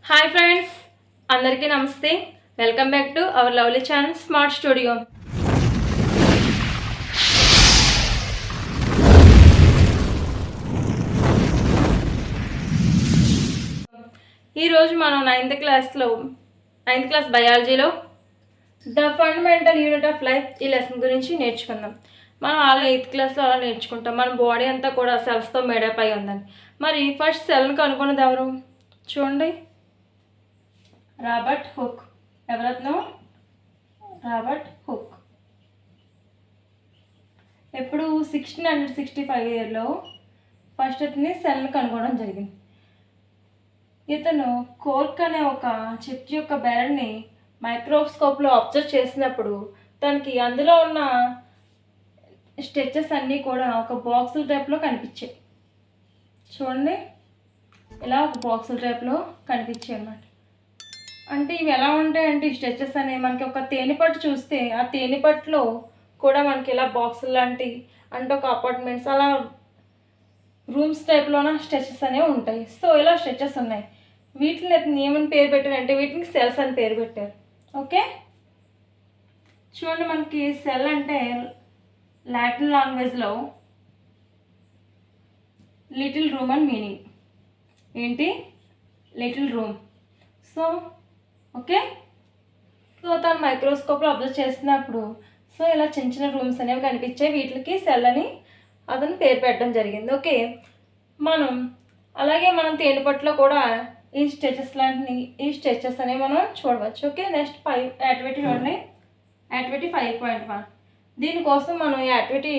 Hi friends, అందరికీ నమస్తే. Welcome back to our lovely channel smart studio. ఈరోజు మనం నైన్త్ క్లాస్ బయాలజీలో the fundamental unit of life ఈ లెసన్ గురించి నేర్చుకుందాం. మనం అలా 8th క్లాస్లో అలా నేర్చుకుంటాం. మన బాడీ అంతా కూడా సెల్స్తో మేడప్ అయి ఉందని. మరి ఫస్ట్ సెల్ని కనుక్కున్నది ఎవరు చూడండి, రాబర్ట్ హుక్. ఎవరత్నం? Robert Hooke. ఎప్పుడు 1665 ఇయర్లో ఫస్ట్ అతని సెల్ని కనుగొనడం జరిగింది. ఇతను కోర్క్ అనే ఒక చెట్టు యొక్క బెరడ్ని మైక్రోస్కోప్లో అబ్జర్వ్ చేసినప్పుడు తనకి అందులో ఉన్న స్టెచెస్ అన్నీ కూడా ఒక బాక్సుల టైప్లో కనిపించాయి. చూడండి, ఇలా ఒక బాక్సుల టైప్లో కనిపించాయి అన్నమాట. అంటే ఇవి ఎలా ఉంటాయంటే ఈ స్టెచెస్ అనేవి మనకి ఒక తేనెపట్టు చూస్తే ఆ తేనెపట్టులో కూడా మనకి ఇలా బాక్సులు లాంటి అంటే ఒక అపార్ట్మెంట్స్ అలా రూమ్స్ టైప్లోన స్టెచెస్ అనేవి ఉంటాయి. సో ఇలా స్టెచెస్ ఉన్నాయి. వీటిని ఏమని పేరు పెట్టారంటే వీటిని సెల్స్ అని పేరు పెట్టారు. ఓకే, చూడండి, మనకి సెల్ అంటే లాటిన్ లాంగ్వేజ్లో లిటిల్ రూమ్ అని మీనింగ్. ఏంటి? Little room. So okay, so తను మైక్రోస్కోప్లో అబ్జర్వ్ చేస్తున్నప్పుడు సో ఇలా చిన్న చిన్న రూమ్స్ అనేవి కనిపించాయి. వీటికి సెల్ అని అతను పేరు పెట్టడం జరిగింది. ఓకే, మనం తేనెపట్టులో కూడా ఈ స్టెచెస్ అనేవి మనం చూడవచ్చు. ఓకే, నెక్స్ట్ యాక్టివిటీ చూడండి, యాక్టివిటీ 5.1. దీనికోసం మనం ఈ యాక్టివిటీ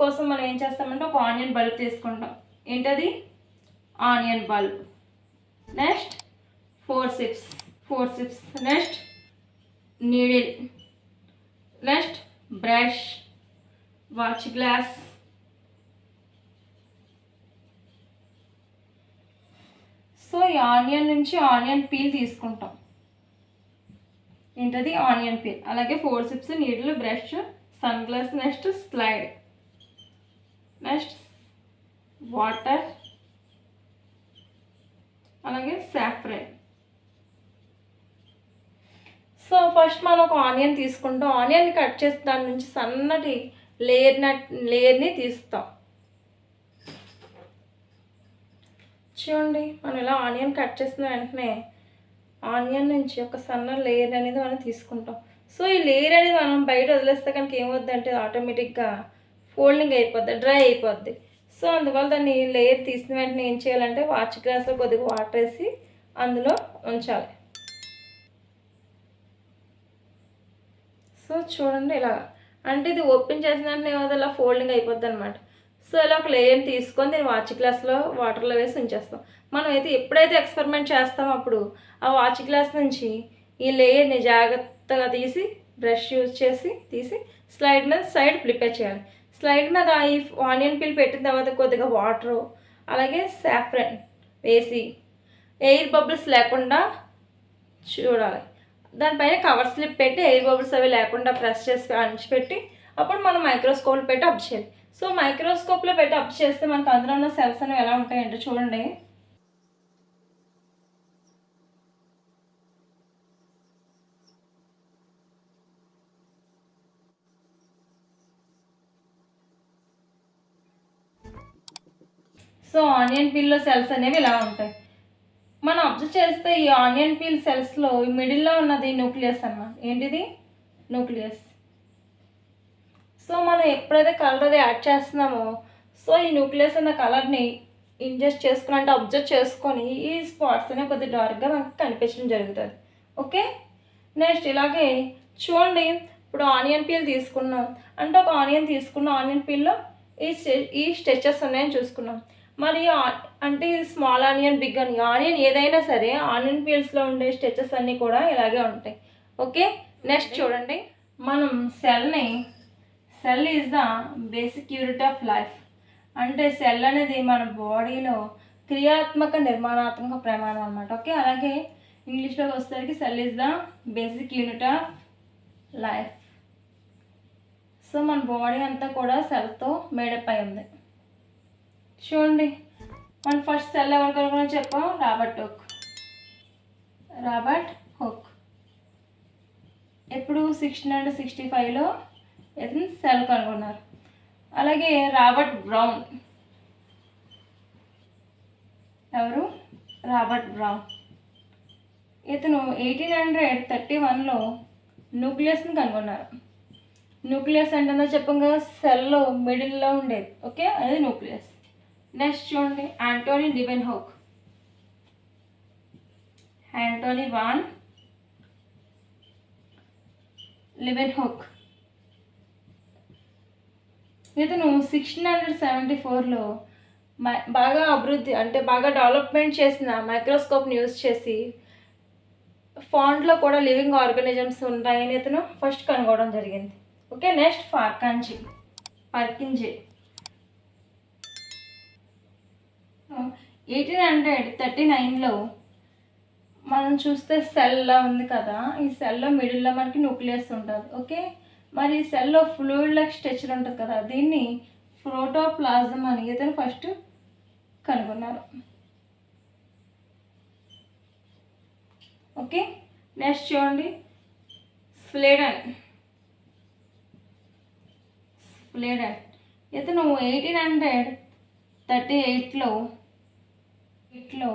కోసం మనం ఏం చేస్తామంటే ఒక ఆనియన్ బల్బ్ తీసుకుంటాం. ఏంటది? Onion bulb. Next 4 sips. Next needle. Next brush, watch glass. So ఈ ఆనియన్ నుంచి ఆనియన్ పీల్ తీసుకుంటాం. ఏంటది? Onion peel. అలాగే 4 sips, needle, brush, sun glass. Next slide. Next water, అలాగే సాఫ్రన్. సో ఫస్ట్ మనం ఒక ఆనియన్ తీసుకుంటాం. ఆనియన్ని కట్ చేసి దాని నుంచి సన్నటి లేయర్ని తీస్తాం. చూడండి, మనం ఇలా ఆనియన్ కట్ చేసిన వెంటనే ఆనియన్ నుంచి ఒక సన్న లేయర్ అనేది మనం తీసుకుంటాం. సో ఈ లేయర్ అనేది మనం బయట వదిలేస్తే కనుక ఏమవుద్దంటే ఆటోమేటిక్గా ఫోల్డింగ్ అయిపోద్ది, డ్రై అయిపోద్ది. సో అందువల్ల దాన్ని లేయర్ తీసిన వెంటనే ఏం చేయాలంటే వాచ్ గ్లాస్లో కొద్దిగా వాటర్ వేసి అందులో ఉంచాలి. సో చూడండి, ఇలా అంటే ఇది ఓపెన్ చేసిన వెంటనే ఇలా ఫోల్డింగ్ అయిపోద్ది అనమాట. సో ఇలా ఒక లేయర్ని తీసుకొని దీన్ని వాచ్ గ్లాస్లో వాటర్లో వేసి ఉంచేస్తాం. మనం అయితే ఎప్పుడైతే ఎక్స్పెరిమెంట్ చేస్తామో అప్పుడు ఆ వాచ్ గ్లాస్ నుంచి ఈ లేయర్ని జాగ్రత్తగా తీసి బ్రష్ యూజ్ చేసి తీసి స్లైడ్ మీద ప్రిపేర్ చేయాలి. స్లైడ్ మీద ఈ ఆనియన్ పీల్ పెట్టిన తర్వాత కొద్దిగా వాటరు అలాగే సాఫ్రన్ వేసి ఎయిర్ బబుల్స్ లేకుండా చూడాలి. దానిపైన కవర్ స్లిప్ పెట్టి ఎయిర్ బబుల్స్ అవి లేకుండా ప్రెస్ చేసి అణిచిపెట్టి అప్పుడు మనం మైక్రోస్కోప్లో పెట్టి అబ్జర్వ్ చేయాలి. సో మైక్రోస్కోప్లో పెట్టి అబ్జర్వ్ చేస్తే మనకు అందులో ఉన్న సెల్స్ అనేవి ఎలా ఉంటాయంటే చూడండి, సో ఆనియన్ పీల్లో సెల్స్ అనేవి ఇలా ఉంటాయి. మనం అబ్జర్వ్ చేస్తే ఈ ఆనియన్ పీల్ సెల్స్లో మిడిల్లో ఉన్నది న్యూక్లియస్ అన్నమాట. ఏంటిది? న్యూక్లియస్. సో మనం ఎప్పుడైతే కలర్ అది యాడ్ చేస్తున్నామో సో ఈ న్యూక్లియస్ అన్న కలర్ని ఇంజెస్ట్ చేసుకుని అంటే అబ్జర్వ్ చేసుకొని ఈ స్పాట్స్ అనేవి కొద్దిగా డార్క్గా మనకు కనిపించడం జరుగుతుంది. ఓకే, నెక్స్ట్ ఇలాగే చూడండి, ఇప్పుడు ఆనియన్ పీల్ తీసుకున్నాం అంటే ఒక ఆనియన్ తీసుకున్న ఆనియన్ పీల్లో ఈ స్టెచెస్ ఉన్నాయని చూసుకున్నాం. మరి అంటే ఇది స్మాల్ ఆనియన్, బిగ్ ఆనియన్ ఏదైనా సరే ఆనియన్ పీల్స్లో ఉండే స్టెచెస్ అన్నీ కూడా ఇలాగే ఉంటాయి. ఓకే, నెక్స్ట్ చూడండి, మనం cell is the basic unit of life. అంటే సెల్ అనేది మన బాడీలో క్రియాత్మక నిర్మాణాత్మక ప్రమాణం అన్నమాట. ఓకే, అలాగే ఇంగ్లీష్లోకి వచ్చేసరికి cell is the basic unit of life. So మన బాడీ అంతా కూడా సెల్తో మేడప్ అయి ఉంది. చూడండి, మన ఫస్ట్ సెల్ ఎవరు కనుగొని చెప్పాం? Robert hook. Robert Hooke. ఎప్పుడు 1665లో ఇతను సెల్ కనుగొన్నారు. అలాగే రాబర్ట్ బ్రౌన్. ఎవరు? Robert brown. ఇతను 1831లో న్యూక్లియస్ని కనుగొన్నారు. న్యూక్లియస్ అంటే చెప్పాం కదా, సెల్లో మిడిల్లో ఉండేది. ఓకే, అది న్యూక్లియస్. నెక్స్ట్ చూడండి, Antony Leeuwenhoek. Antony van Leeuwenhoek. ఇతను 1674లో బాగా అభివృద్ధి అంటే బాగా డెవలప్మెంట్ చేసిన మైక్రోస్కోప్ని యూజ్ చేసి ఫాంట్లో కూడా లివింగ్ ఆర్గానిజమ్స్ ఉంటాయని ఇతను ఫస్ట్ కనుగొనడం జరిగింది. Okay, next పర్కింజే. 1839లో మనం చూస్తే సెల్లా ఉంది కదా, ఈ సెల్లో మిడిల్లో మనకి న్యూక్లియస్ ఉంటుంది. ఓకే, మరి ఈ సెల్లో ఫ్లూయిడ్ లైక్ స్ట్రక్చర్ ఉంటుంది కదా, దీన్ని ప్రోటోప్లాజం అని ఇతను ఫస్ట్ కనుగొన్నారు. ఓకే, నెక్స్ట్ చూడండి, స్లెడన్. ఇతను 1838లో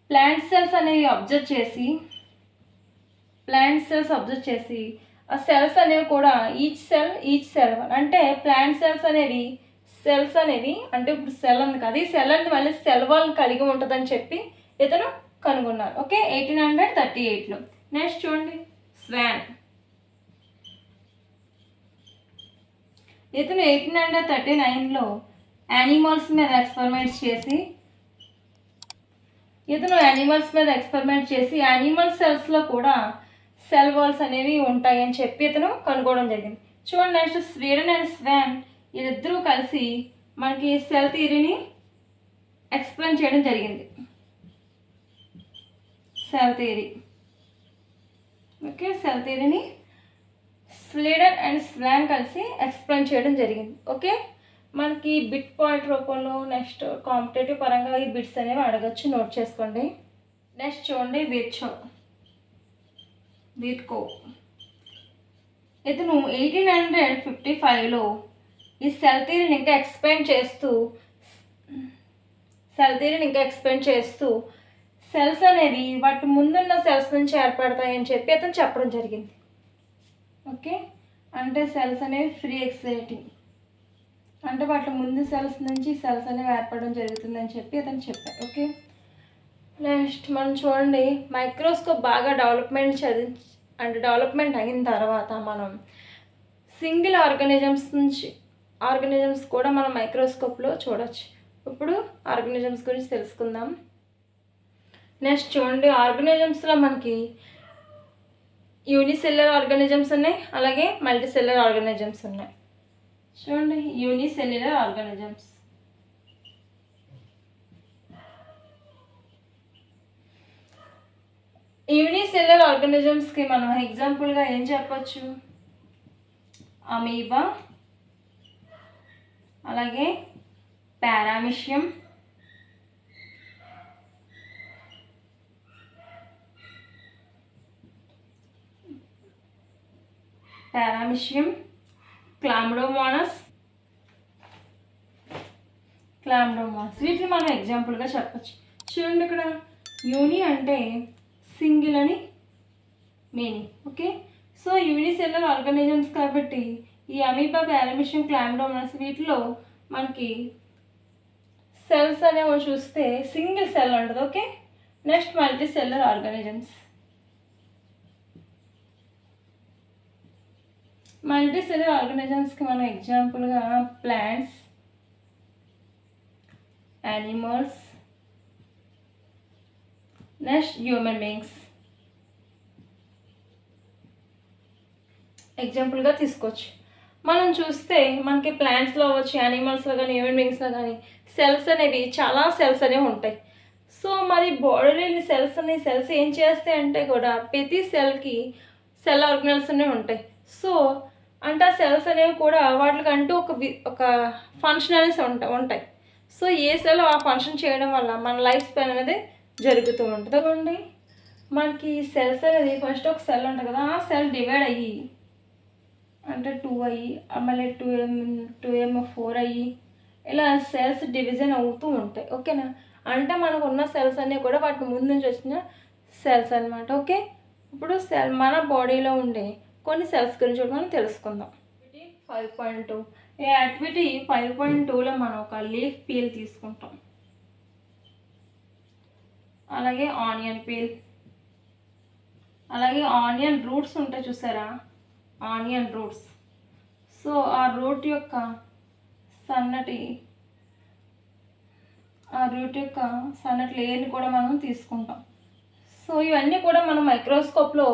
ప్లాంట్ సెల్స్ అనేవి అబ్జర్వ్ చేసి ఆ సెల్స్ అనేవి కూడా ఈచ్ సెల్ అంటే ప్లాంట్ సెల్స్ అనేవి అంటే ఇప్పుడు సెల్ ఉంది కదా, ఈ సెల్ అనేది మళ్ళీ సెల్ వాల్ కలిగి ఉంటుందని చెప్పి ఇతను కనుగొన్నారు. ఓకే, 1838లో. నెక్స్ట్ చూడండి, స్వాన్. ఇతను 1839లో యానిమల్స్ మీద ఎక్స్పెరిమెంట్స్ చేసి యానిమల్ సెల్స్లో కూడా సెల్ వాల్స్ అనేవి ఉంటాయని చెప్పి ఇతను కనుగొనడం జరిగింది. చూడండి, నెక్స్ట్ స్వీడన్ అండ్ స్వాన్ వీళ్ళిద్దరూ కలిసి మనకి సెల్ థియరీని ఎక్స్ప్లెయిన్ చేయడం జరిగింది. సెల్ థియరీని స్వీడన్ అండ్ స్వాన్ కలిసి ఎక్స్ప్లెయిన్ చేయడం జరిగింది. ఓకే, మనకి బిట్ పాయింట్ రూపంలో నెక్స్ట్ కాంపిటేటివ్ పరంగా ఈ బిట్స్ అనేవి అడగచ్చు, నోట్ చేసుకోండి. నెక్స్ట్ చూడండి, వీర్కో. ఇతను 1855లో ఈ సెల్ థియరీని ఇంకా ఎక్స్ప్లెయిన్ చేస్తూ సెల్స్ అనేవి వాటి ముందున్న సెల్స్ నుంచి ఏర్పడతాయని చెప్పి అతను చెప్పడం జరిగింది. ఓకే, అంటే సెల్స్ అనేవి ఫ్రీ ఎక్సైటింగ్ అంటే వాటి ముందు సెల్స్ నుంచి సెల్స్ అనేవి ఏర్పడడం జరుగుతుందని చెప్పి అతను చెప్పారు. ఓకే, నెక్స్ట్ మనం చూడండి, మైక్రోస్కోప్ బాగా డెవలప్మెంట్ అయిన తర్వాత మనం సింగిల్ ఆర్గానిజమ్స్ కూడా మనం మైక్రోస్కోప్లో చూడవచ్చు. ఇప్పుడు ఆర్గానిజమ్స్ గురించి తెలుసుకుందాం. నెక్స్ట్ చూడండి, ఆర్గానిజమ్స్లో మనకి యూనిసెల్యులర్ ఆర్గానిజమ్స్ ఉన్నాయి, అలాగే మల్టీసెల్యులర్ ఆర్గానిజమ్స్ ఉన్నాయి. చూడండి, యూనిసెల్యులర్ ఆర్గానిజమ్స్కి మనం ఎగ్జాంపుల్గా ఏం చెప్పచ్చు? అమీబా, అలాగే పారామిషియం, క్లామ్డోమోనాస్ వీటిని మనం ఎగ్జాంపుల్గా చెప్పచ్చు. చూడండి, ఇక్కడ యూని అంటే సింగిల్ అని meaning. Okay, so unicellular organisms కాబట్టి ఈ అమీబా, పారామిషియం, క్లామ్డోమోనాస్ వీటిలో మనకి సెల్స్ అనేవి చూస్తే సింగిల్ సెల్ ఉంటుంది. Okay, next multicellular organisms. Multicellular ఆర్గానిజమ్స్కి మనం ఎగ్జాంపుల్గా plants, animals, next human beings ఎగ్జాంపుల్గా తీసుకోవచ్చు. మనం చూస్తే మనకి ప్లాంట్స్లో అవ్వచ్చు, యానిమల్స్లో కానీ హ్యూమన్ బీయింగ్స్లో కానీ సెల్స్ అనేవి చాలా సెల్స్ అనేవి ఉంటాయి. సో మరి బాడీలోని సెల్స్ ఏం చేస్తాయి అంటే కూడా ప్రతి సెల్కి సెల్ ఆర్గనల్స్ అనేవి ఉంటాయి. సో అంటే ఆ సెల్స్ అనేవి కూడా వాటికంటూ ఒక ఫంక్షన్ అనేసి ఉంటాయి. సో ఏ సెల్ ఆ ఫంక్షన్ చేయడం వల్ల మన లైఫ్ స్పాన్ అనేది జరుగుతూ ఉంటుంది. మనకి సెల్స్ అనేది ఫస్ట్ ఒక సెల్ ఉంటుంది కదా, ఆ సెల్ డివైడ్ అయ్యి అంటే 2 అయ్యి మళ్ళీ 2m 4 అయ్యి ఇలా సెల్స్ డివిజన్ అవుతూ ఉంటాయి. ఓకేనా? అంటే మనకు ఉన్న సెల్స్ అన్నీ కూడా వాటి ముందు నుంచి వచ్చిన సెల్స్ అనమాట. ఓకే, ఇప్పుడు మన బాడీలో ఉండే కొన్ని సెల్స్ గురించి మనం తెలుసుకుందాం. 5.2 ఈ యాక్టివిటీ 5.2లో మనం ఒక లీఫ్ పీల్ తీసుకుంటాం, అలాగే ఆనియన్ పీల్, అలాగే ఆనియన్ రూట్స్ ఉంటాయి చూసారా, ఆనియన్ రూట్స్. సో ఆ రూట్ యొక్క సన్నటి లేయర్ని కూడా మనం తీసుకుంటాం. సో ఇవన్నీ కూడా మనం మైక్రోస్కోప్లో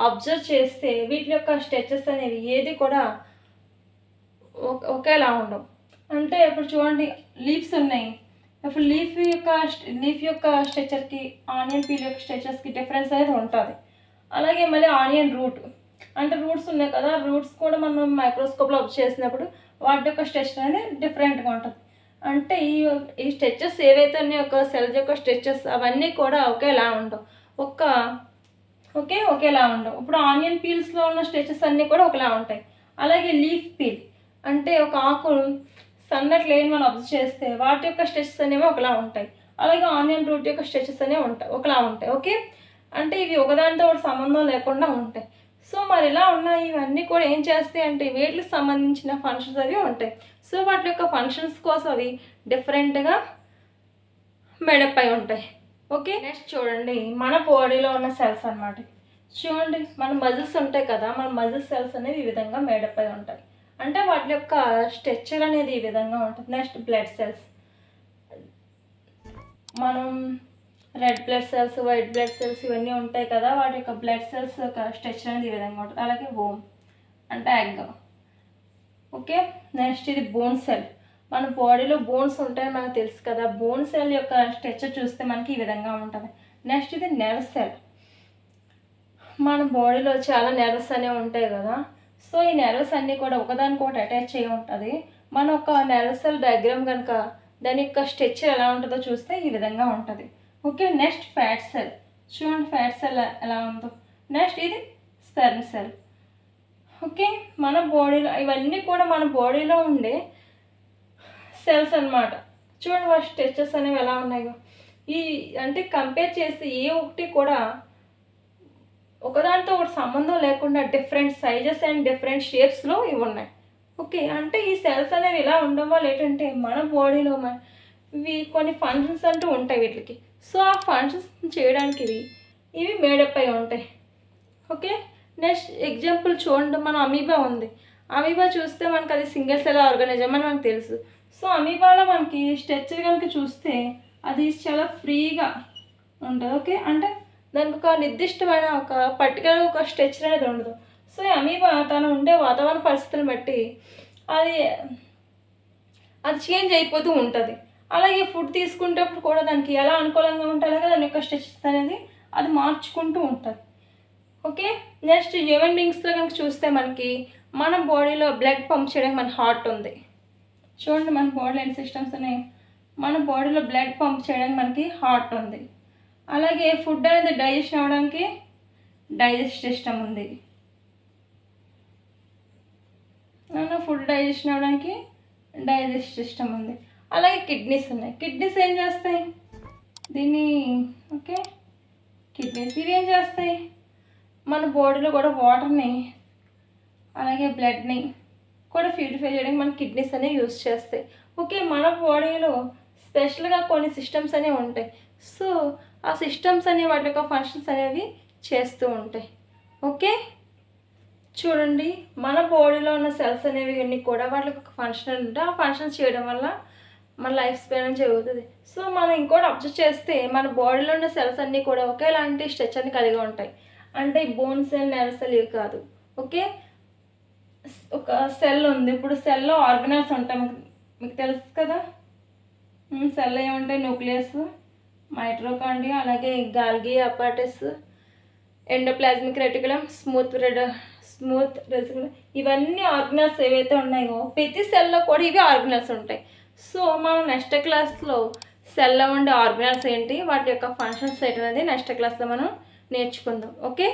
అబ్జర్వ్ చేస్తే వీటి యొక్క స్ట్రెచెస్ అనేవి ఏది కూడా ఒకేలా ఉండవు. అంటే ఇప్పుడు చూడండి, లీవ్స్ ఉన్నాయి. ఇప్పుడు లీఫ్ యొక్క స్ట్రెచర్కి ఆనియన్ పీల్ యొక్క స్ట్రెచర్స్కి డిఫరెన్స్ అనేది ఉంటుంది. అలాగే మళ్ళీ ఆనియన్ రూట్ అంటే రూట్స్ ఉన్నాయి కదా, రూట్స్ కూడా మనం మైక్రోస్కోప్లో అబ్జర్వ్ చేసినప్పుడు వాటి యొక్క స్ట్రెచర్ అనేది డిఫరెంట్గా ఉంటుంది. అంటే ఈ స్ట్రెచెస్ ఏవైతే ఉన్నాయో ఒక సెల్స్ యొక్క స్ట్రెచెస్ అవన్నీ కూడా ఒకేలా ఉండవు, ఒకేలా ఉండవు. ఇప్పుడు ఆనియన్ పీల్స్లో ఉన్న స్ట్రెచెస్ అన్నీ కూడా ఒకలా ఉంటాయి. అలాగే లీఫ్ పీల్ అంటే ఒక ఆకు సన్నటి లేని మనం అబ్జర్వ్ చేస్తే వాటి యొక్క స్ట్రెచెస్ అనేవి ఒకలా ఉంటాయి. అలాగే ఆనియన్ రూట్ యొక్క స్ట్రెచెస్ అనేవి ఒకలా ఉంటాయి. ఓకే, అంటే ఇవి ఒకదానితో ఒకటి సంబంధం లేకుండా ఉంటాయి. సో మరి ఇలా ఉన్నాయి, ఇవన్నీ కూడా ఏం చేస్తాయి అంటే వీటికి సంబంధించిన ఫంక్షన్స్ అవి ఉంటాయి. సో వాటి యొక్క ఫంక్షన్స్ కోసం అవి డిఫరెంట్గా మేడప్ అయి ఉంటాయి. ఓకే, నెక్స్ట్ చూడండి మన బాడీలో ఉన్న సెల్స్ అన్నమాట. చూడండి మన మజిల్స్ ఉంటాయి కదా, మన మజిల్ సెల్స్ అనేవి ఈ విధంగా మేడప్ అయి ఉంటాయి. అంటే వాటి యొక్క స్ట్రక్చర్ అనేది ఈ విధంగా ఉంటుంది. నెక్స్ట్ బ్లడ్ సెల్స్, మనం red blood cells, white blood cells ఇవన్నీ ఉంటాయి కదా, వాటి యొక్క బ్లడ్ సెల్స్ యొక్క స్ట్రక్చర్ అనేది ఈ విధంగా ఉంటుంది. అలాగే వోమ్ అంటే ఎగ్. ఓకే, నెక్స్ట్ ఇది బోన్ సెల్. మన బాడీలో బోన్స్ ఉంటాయని మనకు తెలుసు కదా, బోన్ సెల్ యొక్క స్ట్రక్చర్ చూస్తే మనకి ఈ విధంగా ఉంటుంది. నెక్స్ట్ ఇది నెర్వ్ సెల్. మన బాడీలో చాలా నెర్వ్స్ అనేవి ఉంటాయి కదా, సో ఈ నెర్వ్స్ అన్నీ కూడా ఒకదానికొకటి అటాచ్ అయ్యి ఉంటుంది. మన ఒక నెర్వ్ సెల్ డయాగ్రామ్ కనుక దాని యొక్క స్ట్రక్చర్ ఎలా ఉంటుందో చూస్తే ఈ విధంగా ఉంటుంది. Okay, next fat cell. చూడండి ఫ్యాట్ సెల్ ఎలా ఉందో. నెక్స్ట్ ఇది స్పెర్మ్ సెల్. ఓకే, మన బాడీలో ఇవన్నీ కూడా మన బాడీలో ఉండే సెల్స్ అన్నమాట. చూడండి వాటి స్ట్రక్చర్స్ అనేవి ఎలా ఉన్నాయో. ఈ అంటే కంపేర్ చేసి ఏ ఒకటి కూడా ఒకదానితో ఒకటి సంబంధం లేకుండా డిఫరెంట్ సైజెస్ అండ్ డిఫరెంట్ షేప్స్లో ఇవి ఉన్నాయి. ఓకే, అంటే ఈ సెల్స్ అనేవి ఇలా ఉండడం వల్ల ఏంటంటే మన బాడీలో ఇవి కొన్ని ఫంక్షన్స్ అంటూ ఉంటాయి వీటికి. సో ఆ ఫంక్షన్స్ చేయడానికి ఇవి మేడప్ అయి ఉంటాయి. ఓకే, నెక్స్ట్ ఎగ్జాంపుల్ చూడండి, మన అమీబా ఉంది. అమీబా చూస్తే మనకు అది సింగిల్ సెల్ ఆర్గానిజం అని మనకు తెలుసు. సో అమీబాలో మనకి స్ట్రక్చర్ కనుక చూస్తే అది చాలా ఫ్రీగా ఉంటుంది. ఓకే, అంటే దానికి ఒక నిర్దిష్టమైన ఒక పర్టికులర్ ఒక స్ట్రక్చర్ అనేది ఉండదు. సో ఈ అమీబా తను ఉండే వాతావరణ పరిస్థితులను బట్టి అది చేంజ్ అయిపోతూ ఉంటుంది. అలాగే ఫుడ్ తీసుకునేటప్పుడు కూడా దానికి ఎలా అనుకూలంగా ఉంటే అలాగే దాని యొక్క స్ట్రక్చర్స్ అనేది అది మార్చుకుంటూ ఉంటుంది. ఓకే, నెక్స్ట్ హ్యూమన్ బీయింగ్స్లో కనుక చూస్తే మనకి మన బాడీలో బ్లడ్ పంప్ చేయడానికి మన హార్ట్ ఉంది. చూడండి మన బాడీలో ఎన్ని సిస్టమ్స్ ఉన్నాయి. మన బాడీలో బ్లడ్ పంప్ చేయడానికి మనకి హార్ట్ ఉంది. అలాగే ఫుడ్ అనేది డైజెషన్ అవ్వడానికి డైజెస్ట్ సిస్టమ్ ఉంది. ఫుడ్ డైజెషన్ అవ్వడానికి డైజెస్ట్ సిస్టమ్ ఉంది. అలాగే కిడ్నీస్ ఉన్నాయి. కిడ్నీస్ ఏం చేస్తాయి ఓకే, కిడ్నీస్ ఇవి ఏం చేస్తాయి మన బాడీలో కూడా వాటర్ని అలాగే బ్లడ్ని కూడా ప్యూరిఫై చేయడానికి మన కిడ్నీస్ అనేవి యూజ్ చేస్తాయి. ఓకే, మన బాడీలో స్పెషల్గా కొన్ని సిస్టమ్స్ అనేవి ఉంటాయి. సో ఆ సిస్టమ్స్ అనేవి వాటి యొక్క ఫంక్షన్స్ అనేవి చేస్తూ ఉంటాయి. ఓకే, చూడండి మన బాడీలో ఉన్న సెల్స్ అనేవి అన్నీ కూడా వాటికి ఒక ఫంక్షన్ ఉంటాయి. ఆ ఫంక్షన్స్ చేయడం వల్ల మన లైఫ్ స్పాన్ జరుగుతుంది. సో మనం ఇంకోటి అబ్జర్వ్ చేస్తే మన బాడీలో ఉన్న సెల్స్ అన్నీ కూడా ఒకేలాంటి స్ట్రక్చర్ని కలిగి ఉంటాయి. అంటే బోన్ సెల్, నెర్వ్ సెల్ ఇవి కాదు. ఓకే, ఒక సెల్ ఉంది. ఇప్పుడు సెల్లో ఆర్గనల్స్ ఉంటాయి, మీకు తెలుసు కదా. సెల్ ఏముంటాయి, న్యూక్లియస్, మైటోకాండ్రియా, అలాగే Golgi, apparatus, ఎండోప్లాజ్మిక్ reticulum, smooth reticulum, ఇవన్నీ ఆర్గనల్స్ ఏవైతే ఉన్నాయో ప్రతి సెల్లో కూడా ఇవి ఆర్గనల్స్ ఉంటాయి. సో మనం నెక్స్ట్ క్లాస్లో సెల్లో ఉండే ఆర్గనల్స్ ఏంటి, వాటి యొక్క ఫంక్షన్స్ ఏంటి అనేది నెక్స్ట్ క్లాస్లో మనం నేర్చుకుందాం. ఓకే.